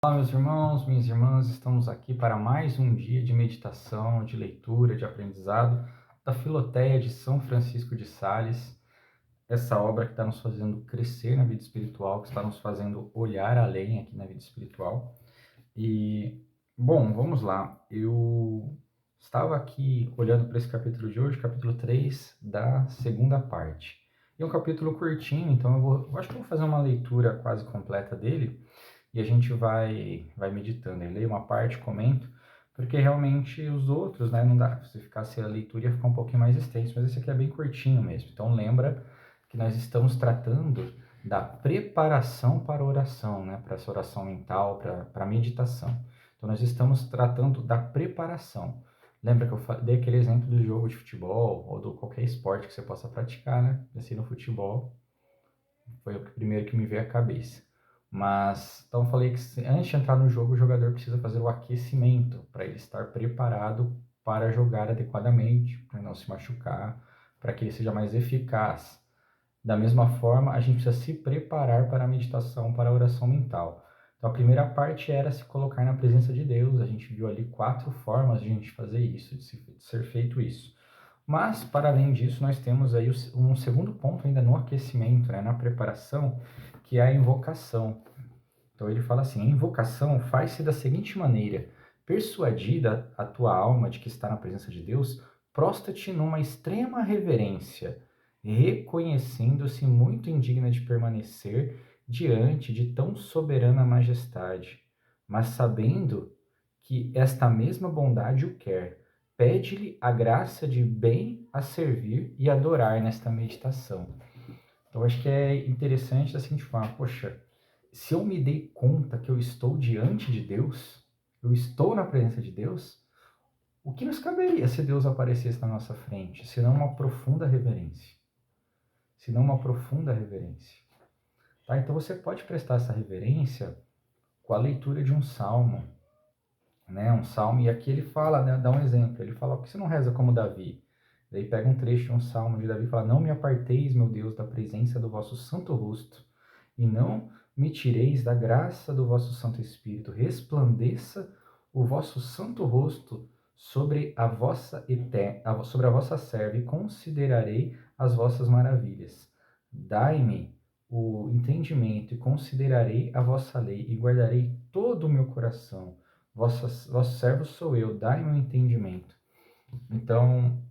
Olá, meus irmãos, minhas irmãs, estamos aqui para mais um dia de meditação, de leitura, de aprendizado da Filoteia de São Francisco de Sales, essa obra que está nos fazendo crescer na vida espiritual, que está nos fazendo olhar além aqui na vida espiritual. E, bom, vamos lá. Eu estava aqui olhando para esse capítulo de hoje, capítulo 3 da segunda parte. É um capítulo curtinho, então eu acho que eu vou fazer uma leitura quase completa dele e a gente vai meditando. Eu leio uma parte, comento, porque realmente os outros, né, não dá, se ficasse a leitura ia ficar um pouquinho mais extenso, mas esse aqui é bem curtinho mesmo. Então lembra que nós estamos tratando da preparação para a oração, né, para essa oração mental, para a meditação. Então nós estamos tratando da preparação. Lembra que eu dei aquele exemplo do jogo de futebol ou do qualquer esporte que você possa praticar, né? Assim, no futebol, foi o primeiro que me veio à cabeça. Mas, então eu falei que antes de entrar no jogo, o jogador precisa fazer o aquecimento para ele estar preparado para jogar adequadamente, para não se machucar, para que ele seja mais eficaz. Da mesma forma, a gente precisa se preparar para a meditação, para a oração mental. Então, a primeira parte era se colocar na presença de Deus. A gente viu ali 4 formas de a gente fazer isso, de ser feito isso. Mas, para além disso, nós temos aí um segundo ponto ainda no aquecimento, né, na preparação, que é a invocação. Então ele fala assim: a invocação faz-se da seguinte maneira: persuadida a tua alma de que está na presença de Deus, prostra-te numa extrema reverência, reconhecendo-se muito indigna de permanecer diante de tão soberana majestade, mas sabendo que esta mesma bondade o quer. Pede-lhe a graça de bem a servir e adorar nesta meditação. Então, acho que é interessante da seguinte forma: poxa, se eu me dei conta que eu estou diante de Deus, eu estou na presença de Deus, o que nos caberia se Deus aparecesse na nossa frente, senão uma profunda reverência? Senão uma profunda reverência. Tá? Então, você pode prestar essa reverência com a leitura de um salmo, né? Um salmo, e aqui ele fala, né, dá um exemplo, ele fala: por que você não reza como Davi? Daí pega um trecho de um salmo de Davi e fala: não me aparteis, meu Deus, da presença do vosso santo rosto, e não me tireis da graça do vosso Santo Espírito. Resplandeça o vosso santo rosto sobre a vossa sobre a vossa serva, e considerarei as vossas maravilhas. Dai-me o entendimento, e considerarei a vossa lei, e guardarei todo o meu coração. Vosso servo sou eu, dai-me o entendimento. Então,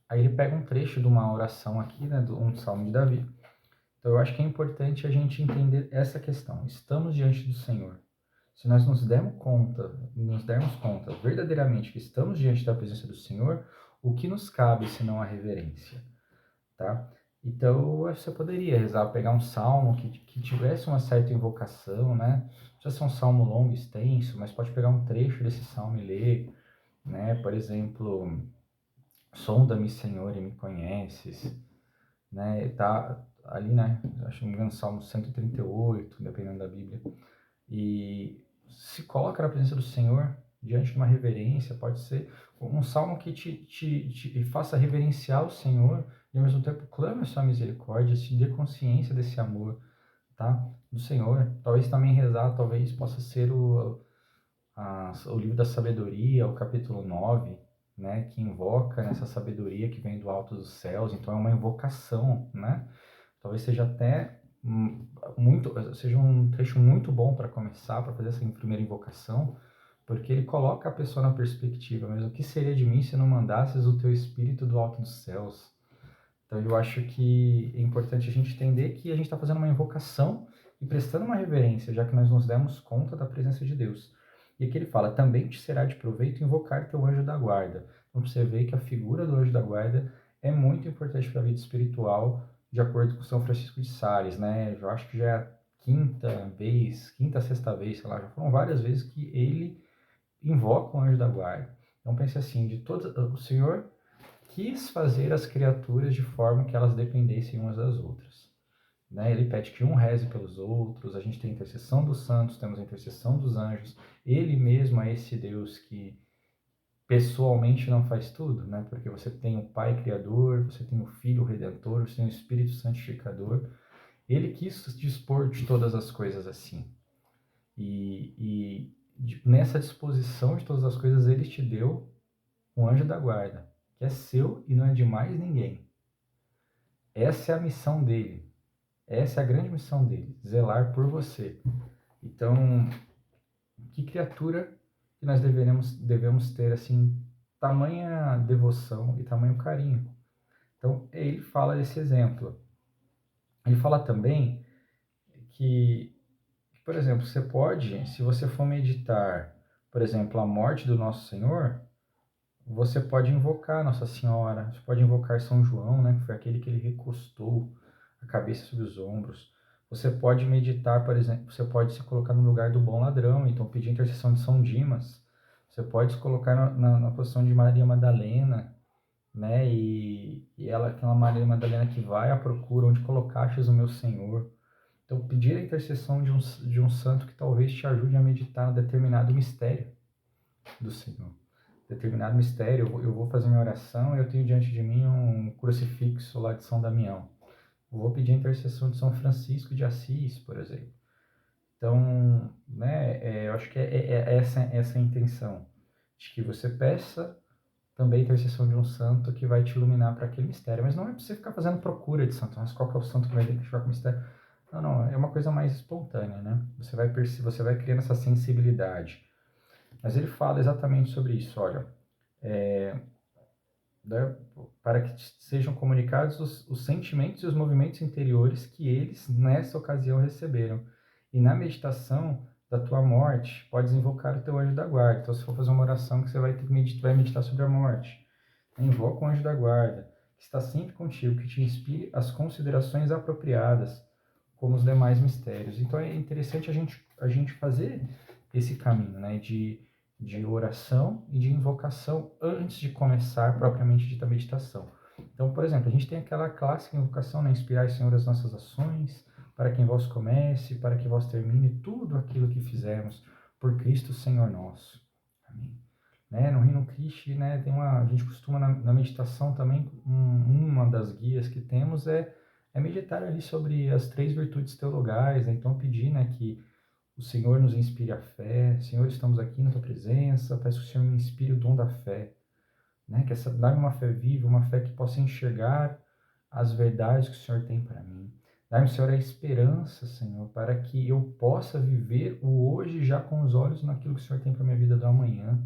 aí ele pega um trecho de uma oração aqui, né, um salmo de Davi. Então, eu acho que é importante a gente entender essa questão. Estamos diante do Senhor. Se nós nos dermos conta verdadeiramente que estamos diante da presença do Senhor, o que nos cabe senão a reverência, tá? Então, você poderia rezar, pegar um salmo que tivesse uma certa invocação, né? Não precisa ser um salmo longo, extenso, mas pode pegar um trecho desse salmo e ler, né? Por exemplo, sonda-me, Senhor, e me conheces, né? Tá ali, né? Acho que não me engano, Salmo 138, dependendo da Bíblia. E se coloca na presença do Senhor, diante de uma reverência, pode ser um salmo que te faça reverenciar o Senhor e ao mesmo tempo clame a sua misericórdia, se dê consciência desse amor, tá? Do Senhor. Talvez também rezar, talvez possa ser o livro da sabedoria, o capítulo 9, né, que invoca nessa sabedoria que vem do alto dos céus. Então é uma invocação, né? Talvez seja até seja um trecho muito bom para começar, para fazer essa primeira invocação, porque ele coloca a pessoa na perspectiva, mas o que seria de mim se não mandasses o teu espírito do alto dos céus? Então eu acho que é importante a gente entender que a gente está fazendo uma invocação e prestando uma reverência, já que nós nos demos conta da presença de Deus. E aqui ele fala: também te será de proveito invocar teu anjo da guarda. Então você vê que a figura do anjo da guarda é muito importante para a vida espiritual, de acordo com São Francisco de Sales, né? Eu acho que já é a quinta, sexta vez, sei lá, já foram várias vezes que ele invoca o anjo da guarda. Então pense assim: o Senhor quis fazer as criaturas de forma que elas dependessem umas das outras, né? Ele pede que um reze pelos outros. A gente tem a intercessão dos santos, temos a intercessão dos anjos. Ele mesmo é esse Deus que pessoalmente não faz tudo, né? Porque você tem o Pai Criador, você tem o Filho Redentor, você tem o Espírito Santificador. Ele quis dispor de todas as coisas assim. Nessa disposição de todas as coisas, ele te deu um anjo da guarda, que é seu e não é de mais ninguém. Essa é a missão dele. Essa é a grande missão dele, zelar por você. Então, que criatura que nós devemos ter, assim, tamanha devoção e tamanho carinho. Então, ele fala desse exemplo. Ele fala também que, por exemplo, você pode, se você for meditar, por exemplo, a morte do Nosso Senhor, você pode invocar Nossa Senhora, você pode invocar São João, né, que foi aquele que ele recostou a cabeça sobre os ombros. Você pode meditar, por exemplo, você pode se colocar no lugar do bom ladrão, então pedir a intercessão de São Dimas. Você pode se colocar na posição de Maria Madalena, né, e ela, aquela Maria Madalena que vai à procura onde colocastes o meu Senhor. Então, pedir a intercessão de um santo que talvez te ajude a meditar um determinado mistério do Senhor. Determinado mistério, eu vou fazer minha oração e eu tenho diante de mim um crucifixo lá de São Damião. Eu vou pedir a intercessão de São Francisco de Assis, por exemplo. Então, né, eu acho que essa a intenção, de que você peça também a intercessão de um santo que vai te iluminar para aquele mistério. Mas não é para você ficar fazendo procura de santo, mas qual que é o santo que vai identificar com o mistério? Não, não, é uma coisa mais espontânea, né? Você vai criando essa sensibilidade. Mas ele fala exatamente sobre isso, olha, né, para que sejam comunicados os sentimentos e os movimentos interiores que eles, nessa ocasião, receberam. E na meditação da tua morte, podes invocar o teu anjo da guarda. Então, se for fazer uma oração que você vai meditar sobre a morte, invoca o anjo da guarda, que está sempre contigo, que te inspire as considerações apropriadas, como os demais mistérios. Então, é interessante a gente fazer esse caminho, né, de oração e de invocação antes de começar propriamente dita meditação. Então, por exemplo, a gente tem aquela clássica invocação, né? Inspirai, Senhor, as nossas ações, para que em vós comece, para que vós termine tudo aquilo que fizemos, por Cristo Senhor nosso. Amém. Né? No Reino Cristo, né, a gente costuma na meditação também, uma das guias que temos é meditar ali sobre as 3 virtudes teologais, né? Então pedir, né, que o Senhor nos inspire a fé. Senhor, estamos aqui na tua presença. Peço que o Senhor me inspire o dom da fé, né? Que dá-me uma fé viva, uma fé que possa enxergar as verdades que o Senhor tem para mim. Dá-me, Senhor, a esperança, Senhor, para que eu possa viver o hoje já com os olhos naquilo que o Senhor tem para a minha vida do amanhã.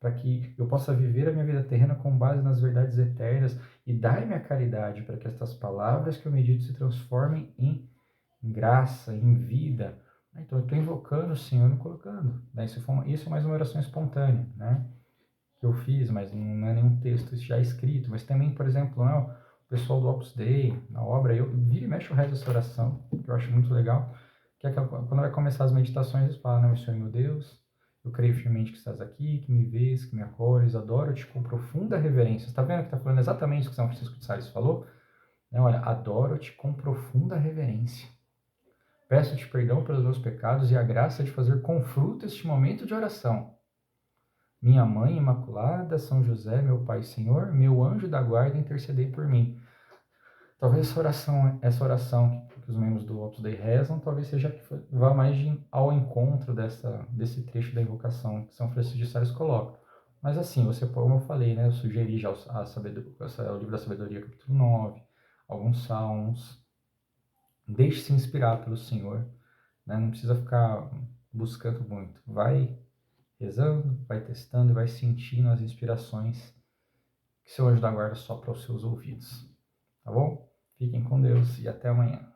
Para que eu possa viver a minha vida terrena com base nas verdades eternas. E dai-me a caridade para que estas palavras que eu medito se transformem em graça, em vida. Então, eu estou invocando o Senhor, me colocando. Né? Isso é mais uma oração espontânea, né? Que eu fiz, mas não é nenhum texto já escrito. Mas também, por exemplo, né, o pessoal do Opus Dei, na obra, eu vira e mexe o resto dessa oração, que eu acho muito legal, que é quando vai começar as meditações, eles falam, né, meu Senhor, meu Deus, eu creio firmemente que estás aqui, que me vês, que me acolhes, adoro-te com profunda reverência. Você está vendo que está falando exatamente o que São Francisco de Sales falou? Né, olha, adoro-te com profunda reverência. Peço-te perdão pelos meus pecados e a graça de fazer com fruto este momento de oração. Minha Mãe Imaculada, São José, meu Pai e Senhor, meu anjo da guarda, intercedei por mim. Talvez essa oração que os membros do Opus Dei rezam, talvez seja que vá mais ao encontro desse trecho da invocação que São Francisco de Sales coloca. Mas assim, como eu falei, né, eu sugeri já o livro da Sabedoria, capítulo 9, alguns salmos. Deixe-se inspirar pelo Senhor, né? Não precisa ficar buscando muito. Vai rezando, vai testando e vai sentindo as inspirações que seu anjo da guarda sopra aos seus ouvidos. Tá bom? Fiquem com Deus e até amanhã.